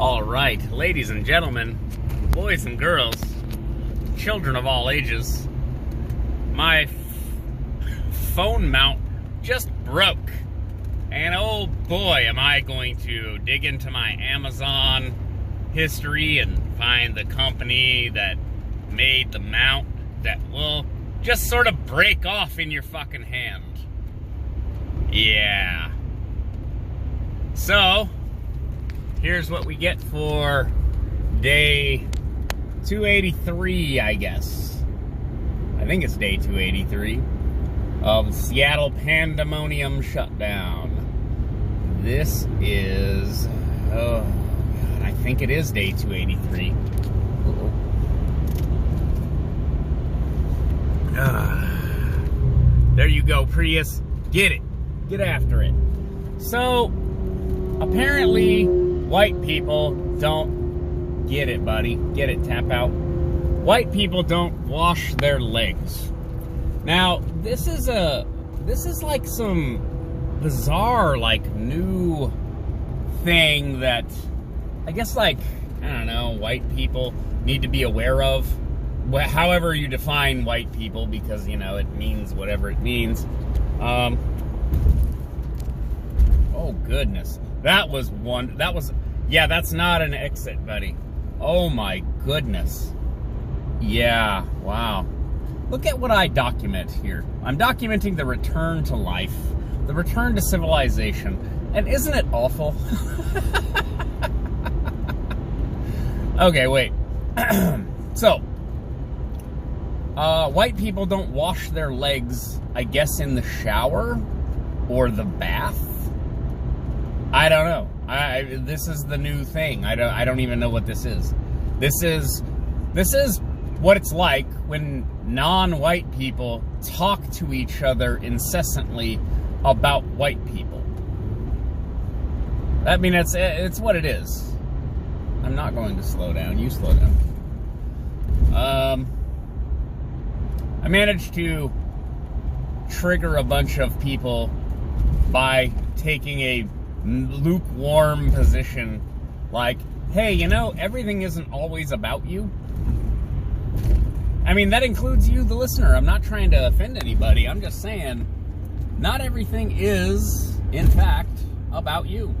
All right, ladies and gentlemen, boys and girls, children of all ages, my phone mount just broke. And oh boy, am I going to dig into my Amazon history and find the company that made the mount that will just sort of break off in your fucking hand. Yeah. So, here's what we get for day 283, I guess. I think it's day 283 of the Seattle Pandemonium Shutdown. This is, oh God, I think it is day 283. There you go, Prius. Get it. Get after it. So, apparently, white people don't get it, buddy. Get it, tap out. White people don't wash their legs. Now, this is like some bizarre, like, new thing that I guess, like, I don't know, white people need to be aware of. However you define white people, because, you know, it means whatever it means. Oh, goodness. Yeah, that's not an exit, buddy. Oh, my goodness. Yeah, wow. Look at what I document here. I'm documenting the return to life, the return to civilization. And isn't it awful? Okay, wait. So, white people don't wash their legs, I guess, in the shower or the bath. I don't know. This is the new thing. I don't even know what this is. This is what it's like when non-white people talk to each other incessantly about white people. I mean, it's what it is. I'm not going to slow down. You slow down. I managed to trigger a bunch of people by taking a lukewarm position, like, hey, you know, everything isn't always about you. I mean, that includes you, the listener. I'm not trying to offend anybody. I'm just saying, not everything is, in fact, about you.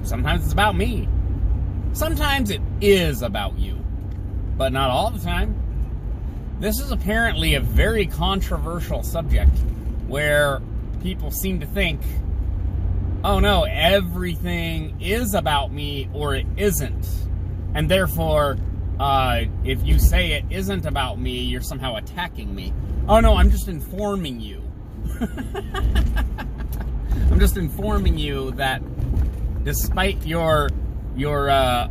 Sometimes it's about me. Sometimes it is about you, but not all the time. This is apparently a very controversial subject where people seem to think, oh no, everything is about me or it isn't. And therefore, if you say it isn't about me, you're somehow attacking me. Oh no, I'm just informing you. I'm just informing you that despite your not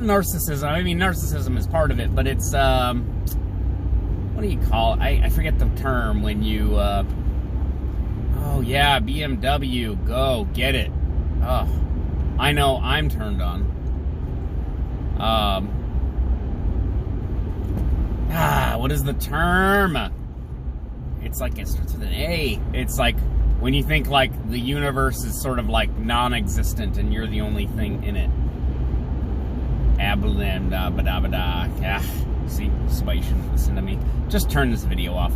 narcissism, I mean narcissism is part of it, but it's, what do you call it? I forget the term when you, oh yeah, BMW, go, get it. Oh, I know, I'm turned on. What is the term? It's like, it starts with an A. It's like, when you think like the universe is sort of like non-existent and you're the only thing in it. Yeah. See, this is why you shouldn't listen to me. Just turn this video off.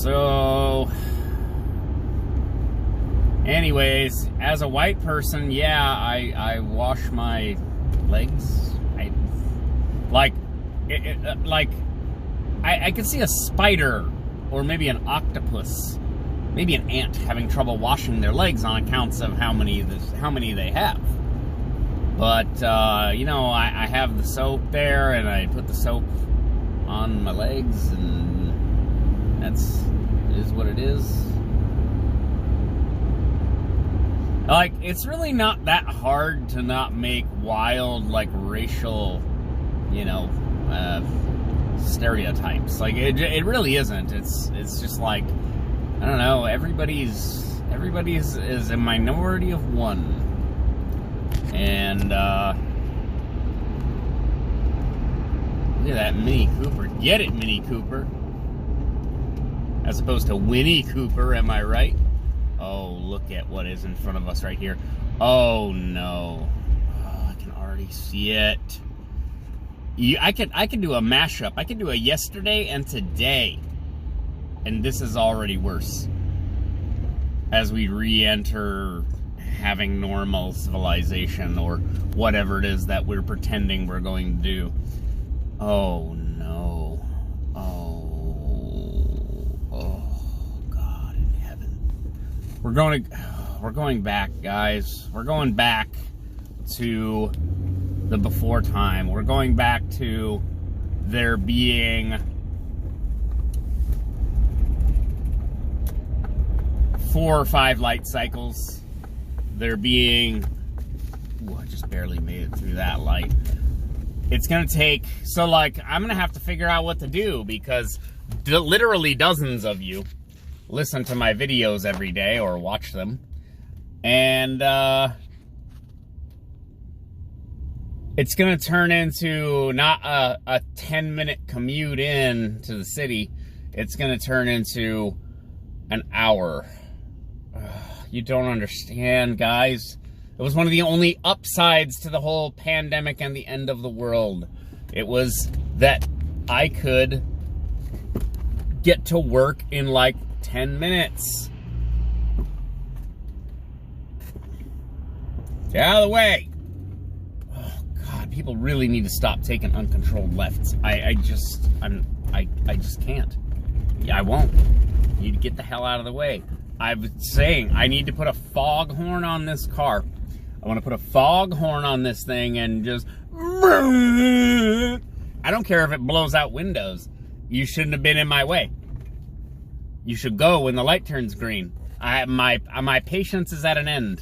So, anyways, as a white person, yeah, I wash my legs. I can see a spider or maybe an octopus, maybe an ant having trouble washing their legs on accounts of how many they have. But, you know, I have the soap there, and I put the soap on my legs, and it is what it is. Like, it's really not that hard to not make wild, like, racial, you know, stereotypes. Like, it really isn't. It's just like, I don't know, everybody's is a minority of one. And, look at that Mini Cooper. Get it, Mini Cooper. As opposed to Winnie Cooper, am I right? Oh, look. look at what is in front of us right here. Oh no. Oh, I can already see it. I could do a mashup. I could do a yesterday and today. And this is already worse. As we re-enter having normal civilization or whatever it is that we're pretending we're going to do. Oh no. Oh God in heaven. We're going back, guys. We're going back to the before time. We're going back to there being 4 or 5 light cycles. There being, ooh, I just barely made it through that light. It's gonna take, so like, I'm gonna have to figure out what to do because literally dozens of you listen to my videos every day or watch them. And it's gonna turn into not a 10-minute commute in to the city. It's gonna turn into an hour. You don't understand, guys. It was one of the only upsides to the whole pandemic and the end of the world. It was that I could get to work in like 10 minutes. Get out of the way. Oh God, people really need to stop taking uncontrolled lefts. I just can't. I won't. You need to get the hell out of the way. I was saying, I need to put a foghorn on this car. I want to put a foghorn on this thing and just... I don't care if it blows out windows. You shouldn't have been in my way. You should go when the light turns green. My patience is at an end.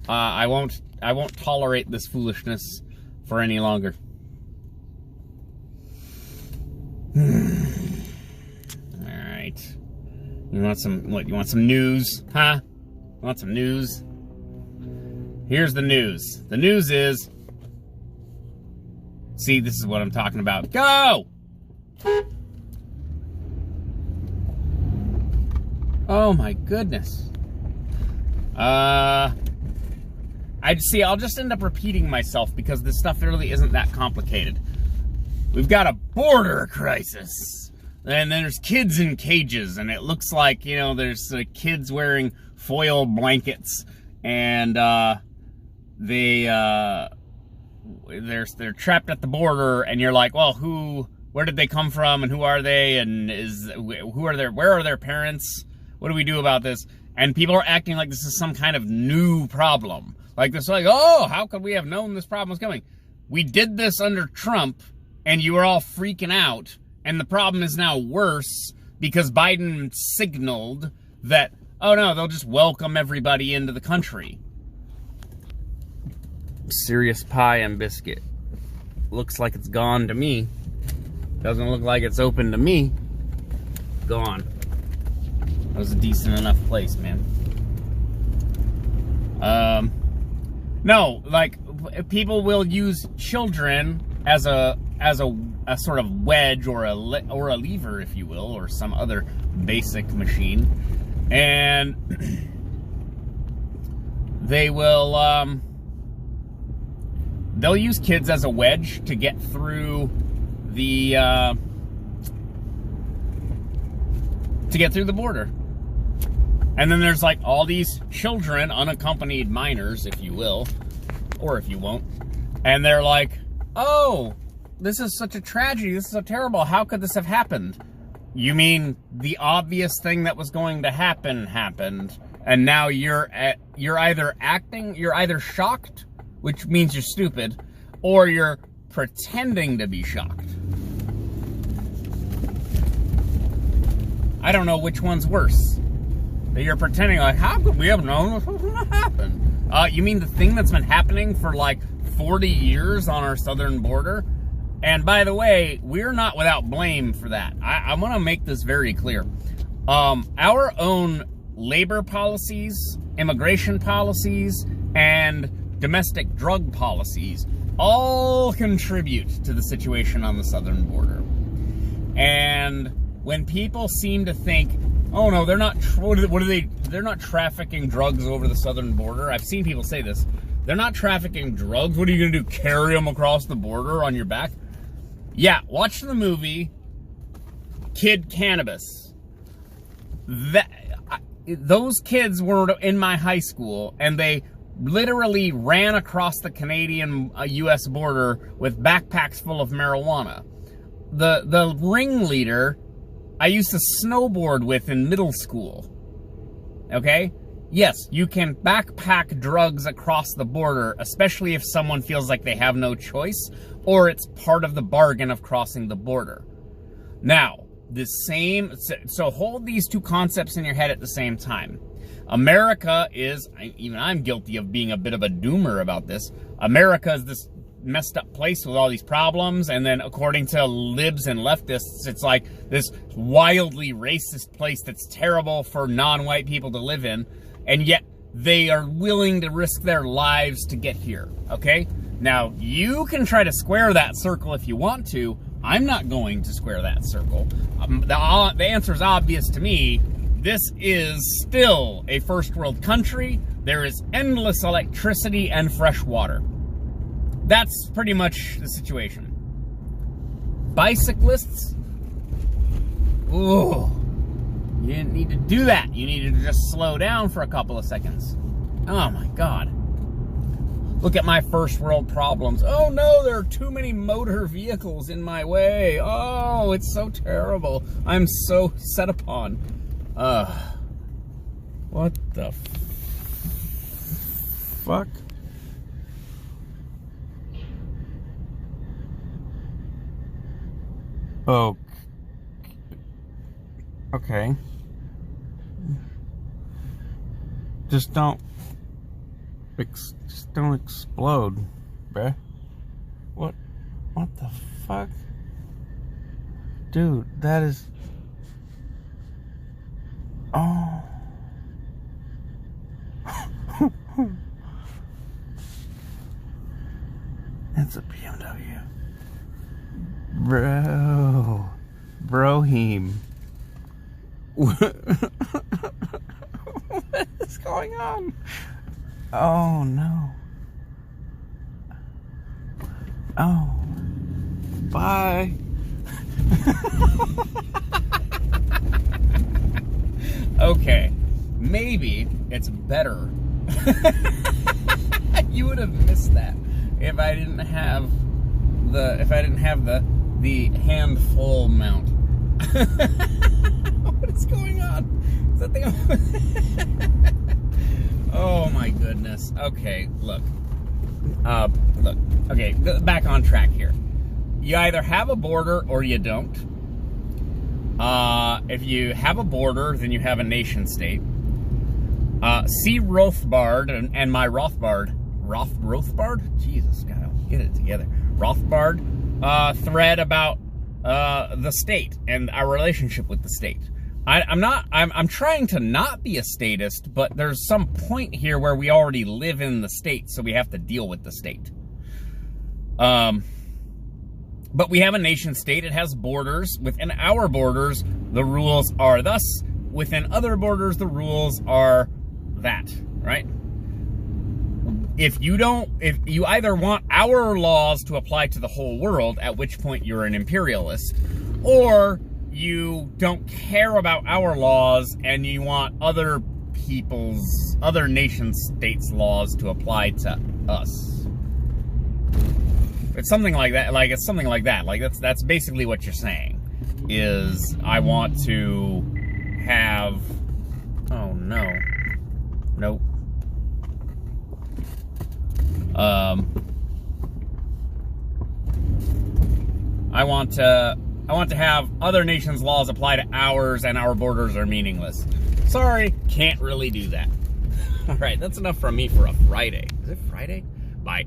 I won't tolerate this foolishness for any longer. All right. You want some, what, you want some news, huh? You want some news? Here's the news. The news is, see, this is what I'm talking about. Go! Oh my goodness. I'll just end up repeating myself because this stuff really isn't that complicated. We've got a border crisis. And then there's kids in cages, and it looks like, you know, there's kids wearing foil blankets, and they're trapped at the border, and you're like, well, where did they come from, and who are they, and where are their parents? What do we do about this? And people are acting like this is some kind of new problem. Like this, like, oh, how could we have known this problem was coming? We did this under Trump, and you were all freaking out. And the problem is now worse because Biden signaled that, oh no, they'll just welcome everybody into the country. Serious pie and biscuit. Looks like it's gone to me. Doesn't look like it's open to me. Gone. That was a decent enough place, man. No, like, people will use children as a sort of wedge or a lever, if you will, or some other basic machine, and they will they'll use kids as a wedge to get through the border. And then there's like all these children, unaccompanied minors, if you will, or if you won't, and they're like, oh, this is such a tragedy. This is so terrible. How could this have happened? You mean the obvious thing that was going to happen happened, and now you're either shocked, which means you're stupid, or you're pretending to be shocked. I don't know which one's worse. That you're pretending like, how could we have known this was going to happen? You mean the thing that's been happening for like 40 years on our southern border? And by the way, we're not without blame for that. I want to make this very clear. Our own labor policies, immigration policies, and domestic drug policies all contribute to the situation on the southern border. And when people seem to think oh no, they're not, what are they, they're not trafficking drugs over the southern border. I've seen people say this. They're not trafficking drugs. What are you going to do, carry them across the border on your back? Yeah, watch the movie Kid Cannabis. Those kids were in my high school, and they literally ran across the Canadian-U.S. border with backpacks full of marijuana. The ringleader I used to snowboard with in middle school. Okay? Yes, you can backpack drugs across the border, especially if someone feels like they have no choice, or it's part of the bargain of crossing the border. Now, so hold these two concepts in your head at the same time. America is, even I'm guilty of being a bit of a doomer about this, America is this messed up place with all these problems, and then according to libs and leftists, it's like this wildly racist place that's terrible for non-white people to live in, and yet they are willing to risk their lives to get here, okay? Now, you can try to square that circle if you want to. I'm not going to square that circle. The answer is obvious to me. This is still a first world country. There is endless electricity and fresh water. That's pretty much the situation. Bicyclists, ooh, you didn't need to do that. You needed to just slow down for a couple of seconds. Oh my God. Look at my first world problems. Oh no, there are too many motor vehicles in my way. Oh, it's so terrible. I'm so set upon. What the fuck? Oh. Okay. Just don't explode, bruh. What the fuck? Dude, that is... Oh. It's a BMW. Brohim. What is going on? Oh no. Oh. Bye. Okay. Maybe it's better. You would have missed that if I didn't have the handful mount. What is going on? Is that thing? Oh my goodness. Okay, look. Look. Okay, back on track here. You either have a border or you don't. If you have a border, then you have a nation state. See Rothbard and my Rothbard. Rothbard? Jesus, God, I'll get it together. Rothbard thread about the state and our relationship with the state. I'm trying to not be a statist, but there's some point here where we already live in the state, so we have to deal with the state. But we have a nation state. It has borders. Within our borders, the rules are thus. Within other borders, the rules are that, right? If you either want our laws to apply to the whole world, at which point you're an imperialist, or you don't care about our laws and you want other nation states' laws to apply to us. It's something like that. Like, it's something like that. Like, that's basically what you're saying. Is I want to have... Oh, no. Nope. I want to have other nations' laws apply to ours, and our borders are meaningless. Sorry, can't really do that. All right, that's enough from me for a Friday. Is it Friday? Bye.